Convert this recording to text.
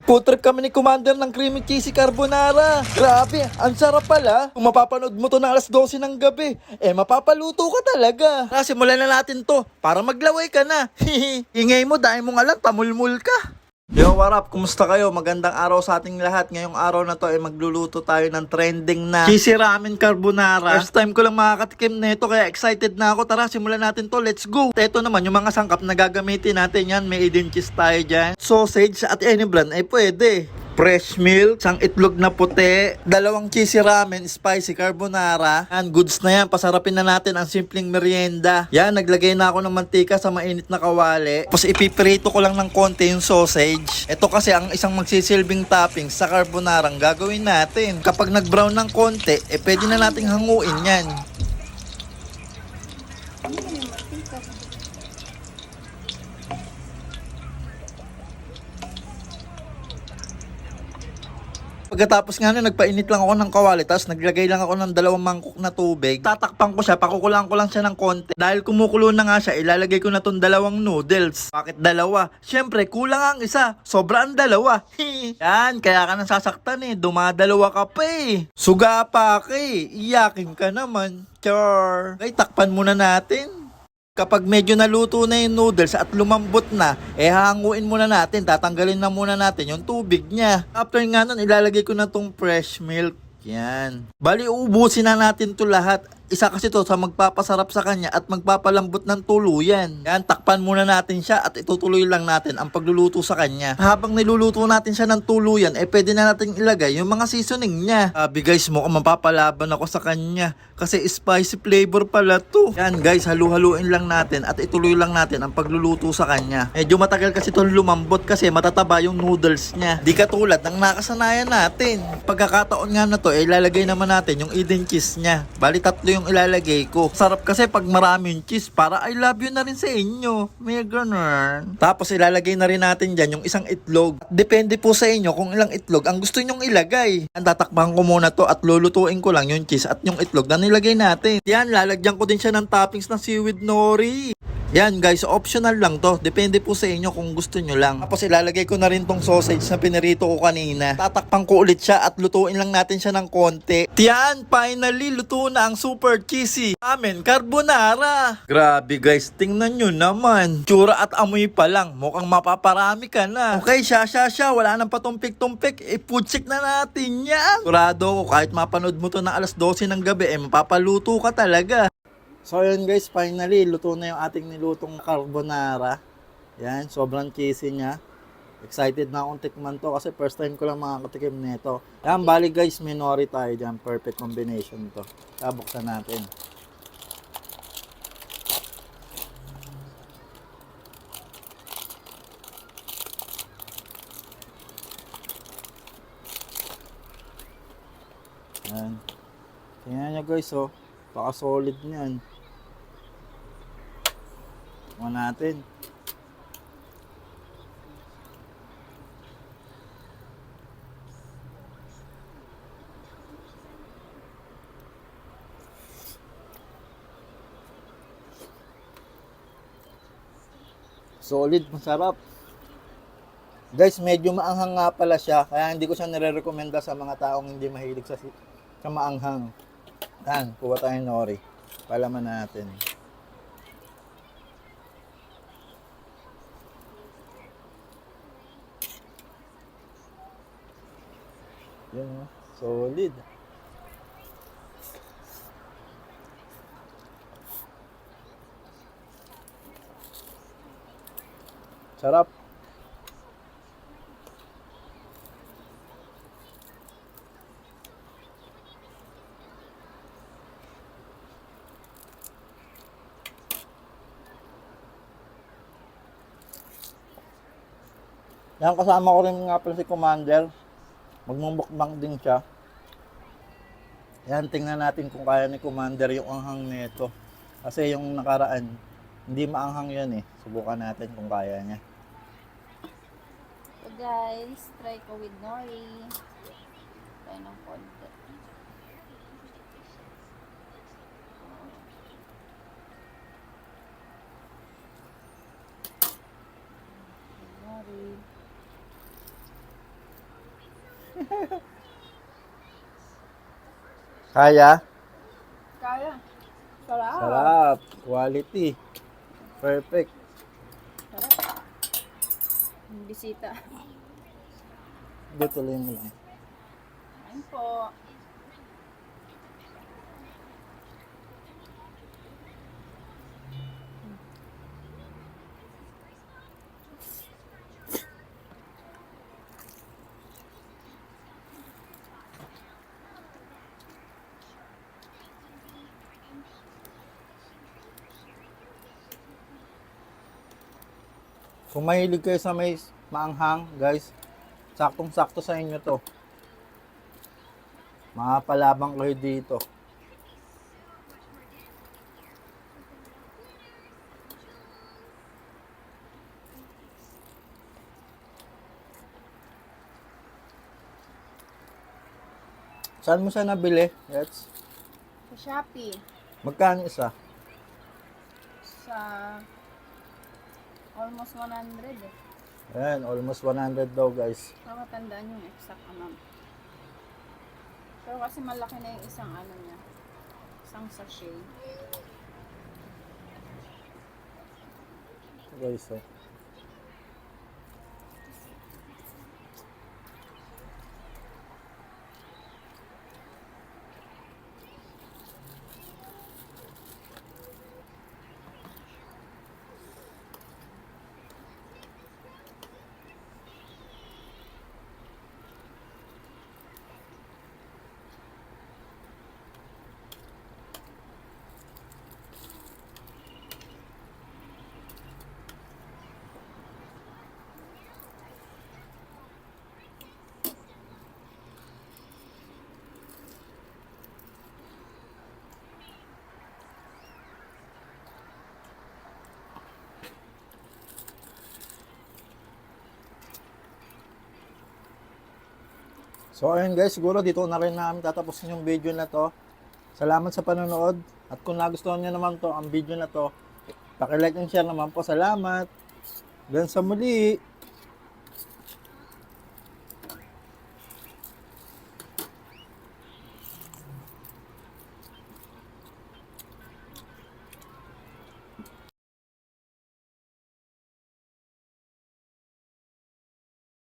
Food trip kami ni Commander ng creamy cheesy carbonara. Grabe, ang sarap pala. Kung mapapanood mo to ng alas 12 ng gabi, mapapaluto ka talaga. Tara, simulan na natin to para maglaway ka na. Ingay mo, dahil mong alam, pamulmul ka. Yo, what up? Kumusta kayo? Magandang araw sa ating lahat. Ngayong araw na to ay magluluto tayo ng trending na cheesy ramen carbonara. First time ko lang makakatikim nito kaya excited na ako. Tara, simulan natin to. Let's go! Ito naman yung mga sangkap na gagamitin natin yan. May Eden cheese tayo dyan. Sausage at any brand ay pwede. Fresh milk, isang itlog na puti, dalawang cheesy ramen, spicy carbonara. Yan, goods na yan. Pasarapin na natin ang simpleng merienda. Yan, naglagay na ako ng mantika sa mainit na kawali. Tapos ipiprito ko lang ng konti yung sausage. Ito kasi ang isang magsisilbing topping sa carbonara ang gagawin natin. Kapag nag-brown ng konti, pwede na nating hanguin yan. Pagkatapos nga nun, nagpainit lang ako ng kawali, tapos naglagay lang ako ng 2 mangkok na tubig. Tatakpan ko siya, pakukulang ko lang siya ng konti. Dahil kumukulo na nga siya, ilalagay ko na tong 2 noodles. Bakit 2? Siyempre, kulang ang isa. Sobra ang 2. Yan, kaya ka nasasaktan dumadalawa ka pa Suga pa ka iyakin ka naman. Char. Okay, takpan muna natin. Kapag medyo naluto na yung noodles at lumambot na, hahanguin muna natin, tatanggalin na muna natin yung tubig niya. After nga nun, ilalagay ko na tong fresh milk. Yan. Bali, uubusin na natin to lahat. Isa kasi to sa magpapasarap sa kanya at magpapalambot ng tuluyan. Yan, takpan muna natin siya at itutuloy lang natin ang pagluluto sa kanya. Habang niluluto natin siya ng tuluyan, pwede na natin ilagay yung mga seasoning niya. Sabi guys, mukhang mapapalaban ako sa kanya kasi spicy flavor pala to. Yan guys, halu-haluin lang natin at ituloy lang natin ang pagluluto sa kanya. Medyo matagal kasi to lumambot kasi matataba yung noodles niya. Di katulad ng nakasanayan natin. Pagkakataon nga na to, ilalagay naman natin yung Eden cheese niya. Bali, 3 yung ilalagay ko. Sarap kasi pag maraming cheese, para I love you na rin sa inyo. May ganun. Tapos ilalagay na rin natin dyan yung isang itlog. Depende po sa inyo kung ilang itlog ang gusto nyong ilagay. Ang tatakbahan ko muna to at lulutuin ko lang yung cheese at yung itlog na nilagay natin. Yan, lalagyan ko din siya ng toppings na seaweed nori. Yan guys, optional lang to. Depende po sa inyo kung gusto nyo lang. Tapos ilalagay ko na rin tong sausage na pinirito ko kanina. Tatakpan ko ulit siya at lutuin lang natin siya ng konti. Yan, finally, luto na ang super cheesy ramen carbonara. Grabe guys, tingnan nyo naman. Tsura at amoy pa lang, mukhang mapaparami ka na. Okay, siya, wala nang patumpik-tumpik. Iputsik na natin yan. Kurado ko, kahit mapanood mo to ng alas 12 ng gabi, mapapaluto ka talaga. So yun guys, finally, luto na yung ating nilutong carbonara. Yan, sobrang cheesy niya. Excited na akong tikman to kasi first time ko lang makakatikim nito. Yan, bali guys, may nori tayo dyan. Perfect combination to. Buksan natin. Yan. Tingnan nyo guys, baka solid niyan. Tingnan natin. Solid, masarap. Guys, medyo maanghang nga pala siya, kaya hindi ko siya nire-recommenda sa mga taong hindi mahilig sa maanghang. Yan, kuha tayo nori. Palaman natin. Yan, solid. Sarap. Yan, kasama ko rin nga pala si Commander. Magmumukbang din siya. Yan, tingnan natin kung kaya ni Commander yung anghang nito. Kasi yung nakaraan, hindi maanghang yan Subukan natin kung kaya niya. So guys, try ko with nori. Try ng konti. Nori. Kaya? Kaya. Sarap. Sarap. Quality. Perfect. Sarap. Bisita. Dito lang mo lang. Ayun po. Kung mahilig kayo sa may maanghang, guys, saktong-sakto sa inyo to. Makapalabang kayo dito. Saan mo siya nabili? Yes. Sa Shopee. Magkano isa? Sa almost 100 eh. Ayan, almost 100 daw, guys. Para matandaan yung exact amount. Pero kasi malaki na yung isang ano niya. Isang sachet. Guys, oh. So ayun guys, siguro dito na rin namin tatapusin yung video na to. Salamat sa panonood. At kung nagustuhan nyo naman to, ang video na to, paki-like and share naman po. Salamat. Hanggang sa muli.